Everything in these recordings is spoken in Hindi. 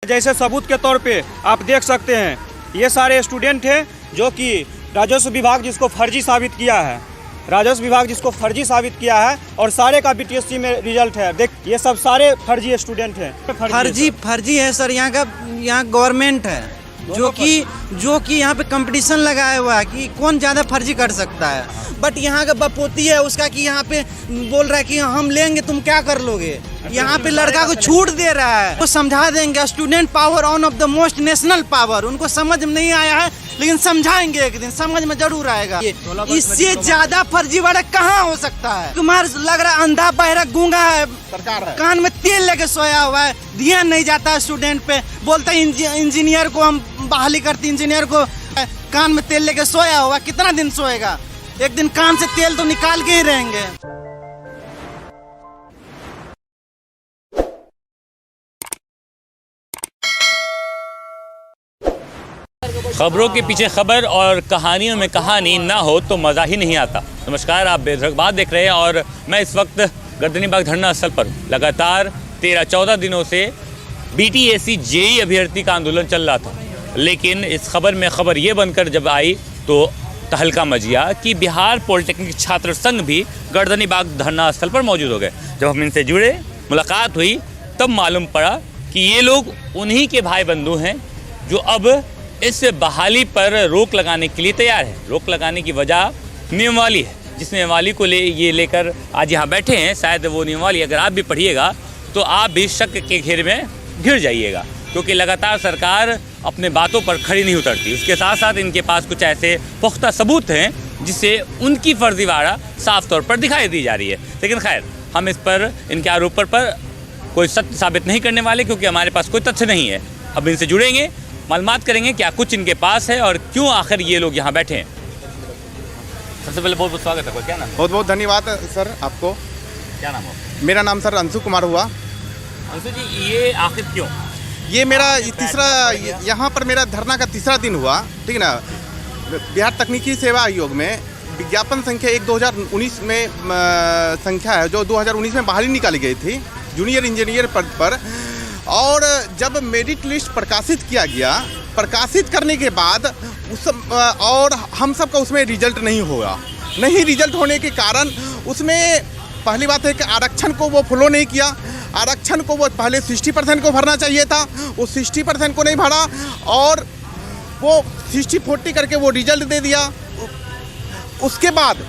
जैसे सबूत के तौर पे आप देख सकते हैं, ये सारे स्टूडेंट हैं जो कि राजस्व विभाग जिसको फर्जी साबित किया है, राजस्व विभाग जिसको फर्जी साबित किया है, और सारे का बीटीएससी में रिजल्ट है। देख, ये सब सारे फर्जी स्टूडेंट हैं। फर्जी है सर। यहाँ गवर्नमेंट है जो कि यहाँ पे कंपटीशन लगाया हुआ है कि कौन ज़्यादा फर्जी कर सकता है। बट यहाँ का बपोती है उसका कि यहाँ पे बोल रहा है कि हम लेंगे, तुम क्या कर लोगे। यहाँ पे लड़का को छूट दे रहा है। वो समझा देंगे, student power on off the most national power. उनको समझ में नहीं आया है लेकिन समझाएंगे, एक दिन समझ में जरूर आएगा। इससे ज्यादा फर्जीवाड़ा कहाँ हो सकता है। कुमार लग रहा अंधा बहरा गूंगा है, सरकार है, कान में तेल लेके सोया हुआ है, ध्यान नहीं जाता है स्टूडेंट पे। बोलते इंजीनियर को हम बहाली करते, इंजीनियर को कान में तेल लेके सोया हुआ, कितना दिन सोएगा। एक दिन कान से तेल तो निकाल के ही रहेंगे। खबरों के पीछे खबर और कहानियों में कहानी ना हो तो मज़ा ही नहीं आता। नमस्कार, आप बेधड़क बात देख रहे हैं और मैं इस वक्त गर्दनीबाग धरना स्थल पर हूँ। लगातार 13-14 दिनों से बीटीएससी जेईई अभ्यर्थी का आंदोलन चल रहा था, लेकिन इस खबर में खबर ये बनकर जब आई तो तहलका मच गया कि बिहार पॉलिटेक्निक छात्र संघ भी गर्दनीबाग धरना स्थल पर मौजूद हो गए। जब हम इनसे जुड़े, मुलाकात हुई, तब मालूम पड़ा कि ये लोग उन्हीं के भाई बंधु हैं जो अब इस बहाली पर रोक लगाने के लिए तैयार है। रोक लगाने की वजह नियमावली है, जिस नियमावली को लेकर आज यहाँ बैठे हैं। शायद वो नियमावली अगर आप भी पढ़िएगा तो आप भी शक के घेरे में घिर जाइएगा, क्योंकि लगातार सरकार अपने बातों पर खड़ी नहीं उतरती। उसके साथ साथ इनके पास कुछ ऐसे पुख्ता सबूत हैं जिससे उनकी फर्जीवाड़ा साफ तौर पर दिखाई दी जा रही है। लेकिन खैर, हम इस पर, इनके आरोप पर कोई सत्य साबित नहीं करने वाले, क्योंकि हमारे पास कोई तथ्य नहीं है। अब इनसे जुड़ेंगे, मालूमात करेंगे क्या कुछ इनके पास है और क्यों आखिर ये लोग यहाँ बैठे हैं। सबसे पहले बहुत बहुत स्वागत है। क्या नाम? बहुत बहुत धन्यवाद सर आपको। क्या नाम हो? मेरा नाम सर अंशु कुमार हुआ। अंशु जी, ये आखिर क्यों? ये मेरा तीसरा, यहाँ पर मेरा धरना का तीसरा दिन हुआ, ठीक है ना। बिहार तकनीकी सेवा आयोग में विज्ञापन संख्या 1/2019 में संख्या है, जो 2019 में बहाली निकाली गई थी जूनियर इंजीनियर पद पर। और जब मेरिट लिस्ट प्रकाशित किया गया, प्रकाशित करने के बाद और हम सब का उसमें रिजल्ट नहीं हुआ। नहीं रिजल्ट होने के कारण उसमें पहली बात है कि आरक्षण को वो फॉलो नहीं किया। आरक्षण को वो पहले 60% को भरना चाहिए था, वो 60% को नहीं भरा और वो 60-40 करके वो रिजल्ट दे दिया। उसके बाद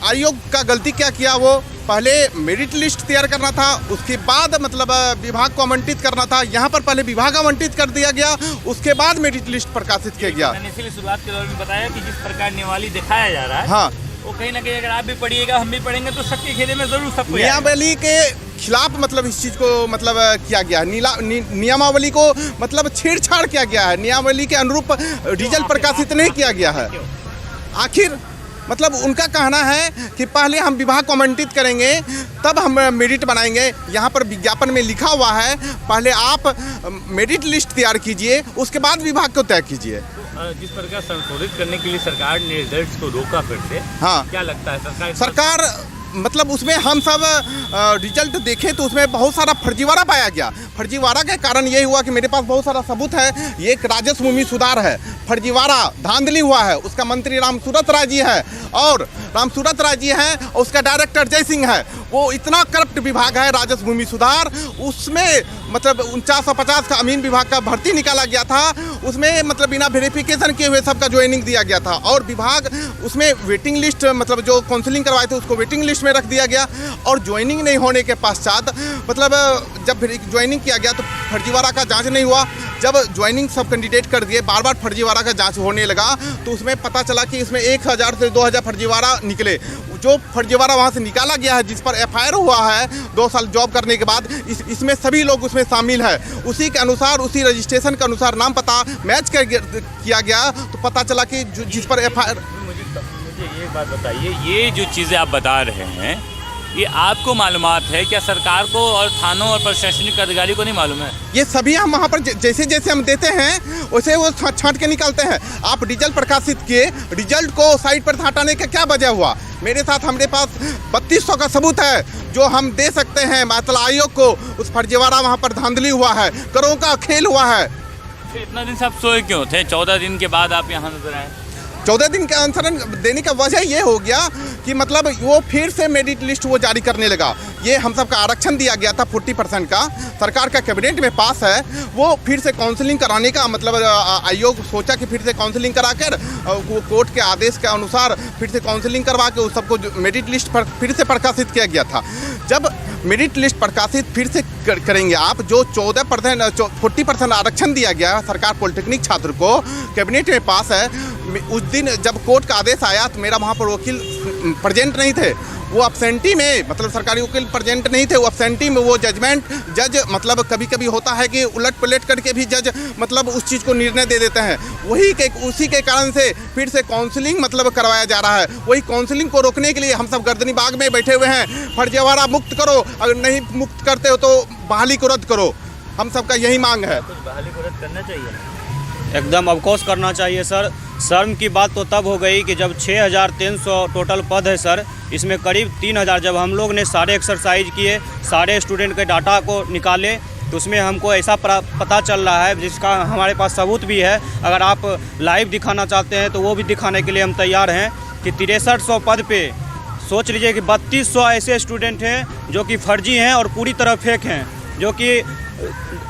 आयोग का गलती क्या किया, वो पहले मेरिट लिस्ट तैयार करना था, उसके बाद मतलब विभाग को आवंटित करना था। यहाँ पर पहले विभाग आवंटित कर दिया गया, उसके बाद मेरिट लिस्ट प्रकाशित किया गया। मैंने इसलिए शुरुआत के दौर में बताया कि जिस प्रकार नियमावली दिखाया जा रहा है, हाँ, वो कहीं ना कहीं अगर आप भी पढ़िएगा, हम भी पढ़ेंगे तो सबके घेरे में जरूर सबको नियमावली के खिलाफ मतलब इस चीज़ को मतलब किया गया। नियमावली को मतलब छेड़छाड़ किया गया है, नियमावली के अनुरूप रिजल्ट प्रकाशित नहीं किया गया है। आखिर मतलब उनका कहना है कि पहले हम विभाग को आवंटित करेंगे तब हम मेरिट बनाएंगे। यहाँ पर विज्ञापन में लिखा हुआ है पहले आप मेरिट लिस्ट तैयार कीजिए, उसके बाद विभाग को तय कीजिए। जिस प्रकार संशोधित करने के लिए सरकार ने रिजल्ट्स को रोका फिर से, हाँ, क्या लगता है सरकार मतलब उसमें हम सब रिजल्ट देखे तो उसमें बहुत सारा फर्जीवाड़ा पाया गया। फर्जीवाड़ा के कारण ये हुआ कि मेरे पास बहुत सारा सबूत है। ये एक राजस्व भूमि सुधार है, फर्जीवाड़ा धांधली हुआ है, उसका मंत्री रामसूरत राय जी है और रामसूरत राय जी हैं, और उसका डायरेक्टर जय सिंह है। वो इतना करप्ट विभाग है राजस्व भूमि सुधार, उसमें मतलब 4950 का अमीन विभाग का भर्ती निकाला गया था, उसमें मतलब बिना वेरिफिकेशन किए हुए सबका ज्वाइनिंग दिया गया था। और विभाग उसमें वेटिंग लिस्ट मतलब जो काउंसलिंग करवाए थे उसको वेटिंग लिस्ट में रख दिया गया। और ज्वाइनिंग नहीं होने के पश्चात मतलब जब ज्वाइनिंग किया गया तो फर्जीवाड़ा का जांच नहीं हुआ। जब ज्वाइनिंग सब कैंडिडेट कर दिए, बार बार फर्जीवाड़ा का जांच होने लगा तो उसमें पता चला कि इसमें 1000 से 2000 फर्जीवाड़ा निकले। जो फर्जीवाड़ा वहाँ से निकाला गया है, जिस पर एफआईआर हुआ है 2 साल जॉब करने के बाद, इसमें सभी लोग उसमें शामिल है। उसी के अनुसार, उसी रजिस्ट्रेशन के अनुसार नाम पता मैच किया गया तो पता चला कि जिस पर एफआईआर। मुझे ये बात बताइए, ये जो चीज़ें आप बता रहे हैं ये आपको मालूमात है क्या? सरकार को और थानों और प्रशासनिक अधिकारी को नहीं मालूम है? ये सभी हम वहाँ पर जैसे जैसे हम देते हैं वैसे वो छांट के निकालते हैं। आप रिजल्ट प्रकाशित किए, रिजल्ट को साइट पर हटाने का क्या वजह हुआ? मेरे साथ हमारे पास 3200 का सबूत है जो हम दे सकते हैं मतलब आयोग को। उस फर्जीवाड़ा वहाँ पर धांधली हुआ है, करोड़ों का खेल हुआ है। फिर इतना दिन से आप सोए क्यों थे? 14 दिन के बाद आप यहाँ नजर आए। 14 दिन का अंतरण देने का वजह ये हो गया कि मतलब वो फिर से मेरिट लिस्ट वो जारी करने लगा। ये हम सब का आरक्षण दिया गया था 40% का, सरकार का कैबिनेट में पास है। वो फिर से काउंसलिंग कराने का मतलब आयोग सोचा कि फिर से काउंसलिंग कराकर वो कोर्ट के आदेश के अनुसार फिर से काउंसलिंग करवा के उस सबको मेरिट लिस्ट पर फिर से प्रकाशित किया गया था। जब मेरिट लिस्ट प्रकाशित फिर से करेंगे आप, जो 40% आरक्षण दिया गया सरकार पॉलिटेक्निक छात्र को कैबिनेट में पास है। उस दिन जब कोर्ट का आदेश आया तो मेरा वहाँ पर वकील प्रेजेंट नहीं थे, वो अब्सेंटी में मतलब सरकारी वकील प्रेजेंट नहीं थे, वो अब्सेंटी में वो जज मतलब कभी कभी होता है कि उलट पलट करके भी जज मतलब उस चीज़ को निर्णय दे देते हैं। उसी के कारण से फिर से काउंसलिंग मतलब करवाया जा रहा है। वही काउंसलिंग को रोकने के लिए हम सब गर्दनी बाग में बैठे हुए हैं। फर्जीवाड़ा मुक्त करो, अगर नहीं मुक्त करते हो तो बहाली को रद्द करो। हम सबका यही मांग है। बहाली को रद्द करना चाहिए। एकदम अवकोष करना चाहिए सर। शर्म की बात तो तब हो गई कि जब 6300 टोटल पद है सर, इसमें करीब 3000 जब हम लोग ने सारे एक्सरसाइज किए, सारे स्टूडेंट के डाटा को निकाले तो उसमें हमको ऐसा पता चल रहा है जिसका हमारे पास सबूत भी है। अगर आप लाइव दिखाना चाहते हैं तो वो भी दिखाने के लिए हम तैयार हैं कि 6300 पद पे सोच लीजिए कि 3200 ऐसे स्टूडेंट हैं जो कि फर्जी हैं और पूरी तरह फेक हैं, जो कि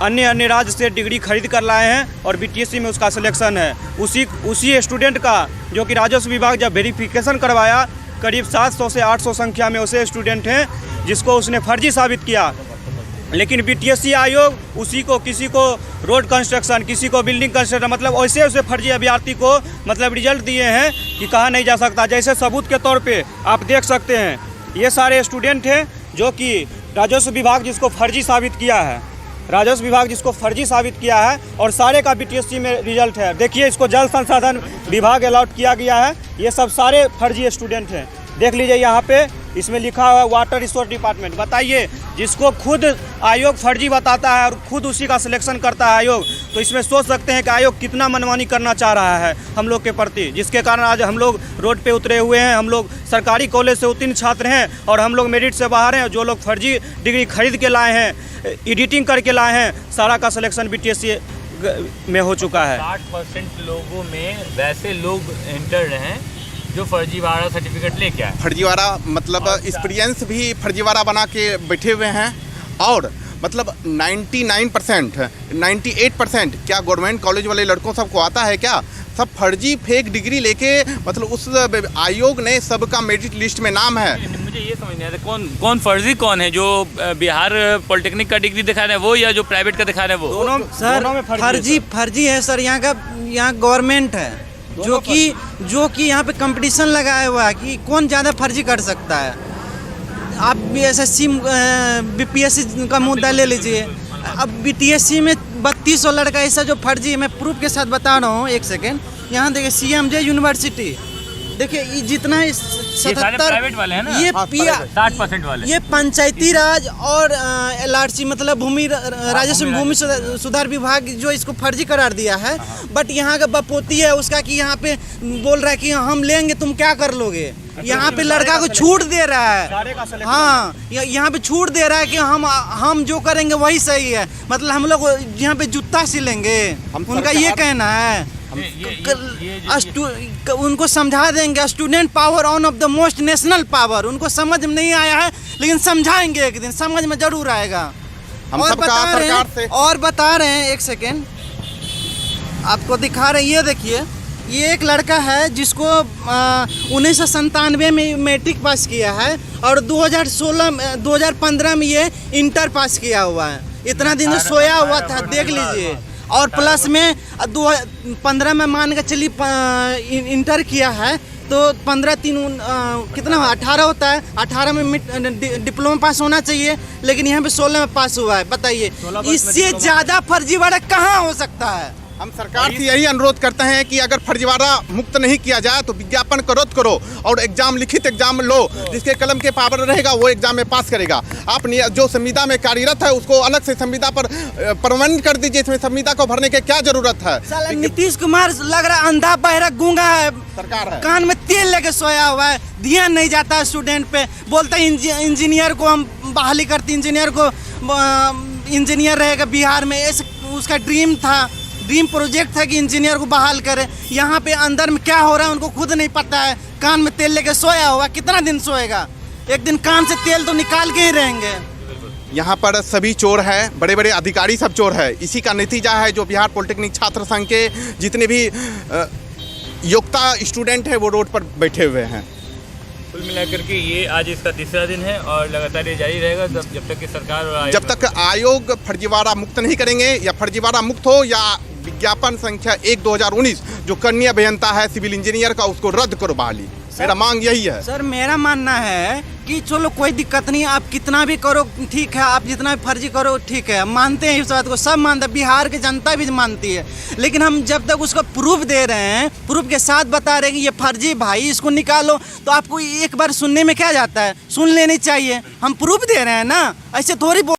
अन्य राज्य से डिग्री खरीद कर लाए हैं और बीटीएससी में उसका सिलेक्शन है। उसी स्टूडेंट का जो कि राजस्व विभाग जब वेरिफिकेशन करवाया, करीब 700 से 800 संख्या में ऐसे स्टूडेंट हैं जिसको उसने फर्जी साबित किया। लेकिन बीटीएससी आयोग उसी को, किसी को रोड कंस्ट्रक्शन, किसी को बिल्डिंग कंस्ट्रक्शन, मतलब ऐसे फर्जी अभ्यर्थी को मतलब रिजल्ट दिए हैं कि कहा नहीं जा सकता। जैसे सबूत के तौर पे आप देख सकते हैं, ये सारे स्टूडेंट हैं जो कि राजस्व विभाग जिसको फर्जी साबित किया है, राजस्व विभाग जिसको फर्जी साबित किया है और सारे का बीटीएससी में रिजल्ट है। देखिए, इसको जल संसाधन विभाग अलॉट किया गया है। ये सब सारे फर्जी स्टूडेंट हैं। देख लीजिए यहाँ पे इसमें लिखा हुआ है वाटर रिसोर्स डिपार्टमेंट। बताइए, जिसको खुद आयोग फर्जी बताता है और खुद उसी का सिलेक्शन करता है आयोग, तो इसमें सोच सकते हैं कि आयोग कितना मनमानी करना चाह रहा है हम लोग के प्रति, जिसके कारण आज हम लोग रोड पे उतरे हुए हैं। हम लोग सरकारी कॉलेज से उत्तीर्ण छात्र हैं और हम लोग मेरिट से बाहर हैं। जो लोग फर्जी डिग्री खरीद के लाए हैं, एडिटिंग करके लाए हैं, सारा का सिलेक्शन बीटीएससी में हो चुका है। 60% लोगों में वैसे लोग इंटर्ड हैं जो फर्जीवाड़ा सर्टिफिकेट लेके आए। फर्जीवाड़ा मतलब एक्सपीरियंस भी फर्जीवाड़ा बना के बैठे हुए हैं। और मतलब 99%, 98% क्या गवर्नमेंट कॉलेज वाले लड़कों सबको आता है क्या? सब फर्जी फेक डिग्री लेके मतलब उस आयोग ने सबका मेरिट लिस्ट में नाम है। मुझे ये समझ नहीं आता कौन फर्जी कौन है, जो बिहार पॉलिटेक्निक का डिग्री दिखा रहे हैं वो, या जो प्राइवेट का दिखा रहे हैं वो? दोनों में फर्जी है सर। यहाँ गवर्नमेंट है जो कि यहाँ पे कंपटीशन लगाया हुआ है कि कौन ज़्यादा फर्जी कर सकता है। आप भी एसएससी बीपीएससी का मुद्दा ले लीजिए। अब बीटीएससी में 3200 लड़का ऐसा जो फर्जी है, मैं प्रूफ के साथ बता रहा हूँ। एक सेकेंड, यहाँ देखिए CMJ यूनिवर्सिटी, देखिए ये जितना 77 प्राइवेट वाले हैं ना, ये 60% वाले, ये पंचायती राज और LRC मतलब भूमि राजस्व भूमि सुधार विभाग जो इसको फर्जी करार दिया है। बट यहाँ का बपोती है उसका कि यहाँ पे बोल रहा है कि हम लेंगे, तुम क्या कर लोगे। यहाँ पे लड़का को छूट दे रहा है। हाँ, यहाँ पे छूट दे रहा है कि हम जो करेंगे वही सही है। मतलब हम लोग यहाँ पे जूता सिलेंगे, उनका ये कहना है। उनको समझा देंगे student power on off the most national power. उनको समझ में नहीं आया है लेकिन समझाएंगे, एक दिन समझ में जरूर आएगा। और बता रहे हैं, एक सेकेंड आपको दिखा रहे हैं। ये देखिए, ये एक लड़का है जिसको 1997 में मैट्रिक पास किया है और 2015 में ये इंटर पास किया हुआ है। इतना दिन सोया हुआ था, देख लीजिए। और प्लस में 2015 में मान के चलिए इंटर किया है तो 15 3 कितना 18 होता है। 18 में डिप्लोमा पास होना चाहिए, लेकिन यहाँ पे 16 में पास हुआ है। बताइए, इससे ज़्यादा फर्जीवाड़ा कहाँ हो सकता है? हम सरकार से यही अनुरोध करते हैं कि अगर फर्जीवाड़ा मुक्त नहीं किया जाए तो विज्ञापन को रद्द करो और एग्जाम, लिखित एग्जाम लो। जिसके कलम के पावर रहेगा वो एग्जाम में पास करेगा। आप जो संविदा में कार्यरत है उसको अलग से संविदा पर परमानेंट कर दीजिए। इसमें संविदा को भरने की क्या जरूरत है? साला नीतीश कुमार लग रहा अंधा बहरा गूंगा है, सरकार है, कान में तेल लेके सोया हुआ है, ध्यान नहीं जाता है स्टूडेंट पे। बोलते हैं इंजीनियर को हम बहाली करते, इंजीनियर को इंजीनियर रहेगा बिहार में, उसका ड्रीम था, ड्रीम प्रोजेक्ट था कि इंजीनियर को बहाल करे। यहाँ पे अंदर में क्या हो रहा है उनको खुद नहीं पता है, कान में तेल लेके सोया हुआ। कितना दिन सोएगा? एक दिन कान से तेल तो निकाल के ही रहेंगे। यहाँ पर सभी चोर है, बड़े बड़े अधिकारी सब चोर है। इसी का नतीजा है जो बिहार पॉलिटेक्निक छात्र संघ के जितने भी योग्यता स्टूडेंट है वो रोड पर बैठे हुए हैं। कुल मिलाकर के ये आज इसका तीसरा दिन है और लगातार ये जारी रहेगा जब तक कि सरकार और जब तक आयोग फर्जीवाड़ा मुक्त नहीं करेंगे, या फर्जीवाड़ा मुक्त हो या विज्ञापन संख्या 1/2019 जो कन्या अभियंता है सिविल इंजीनियर का उसको रद्द करो बहाली। मेरा मांग यही है सर। मेरा मानना है कि चलो कोई दिक्कत नहीं, आप कितना भी करो ठीक है, आप जितना भी फर्जी करो ठीक है, मानते हैं इस बात को, सब मानते हैं, बिहार की जनता भी मानती है। लेकिन हम जब तक उसको प्रूफ दे रहे हैं, प्रूफ के साथ बता रहे हैं कि ये फर्जी भाई इसको निकालो, तो आपको एक बार सुनने में क्या जाता है? सुन लेनी चाहिए। हम प्रूफ दे रहे हैं ना, ऐसे थोड़ी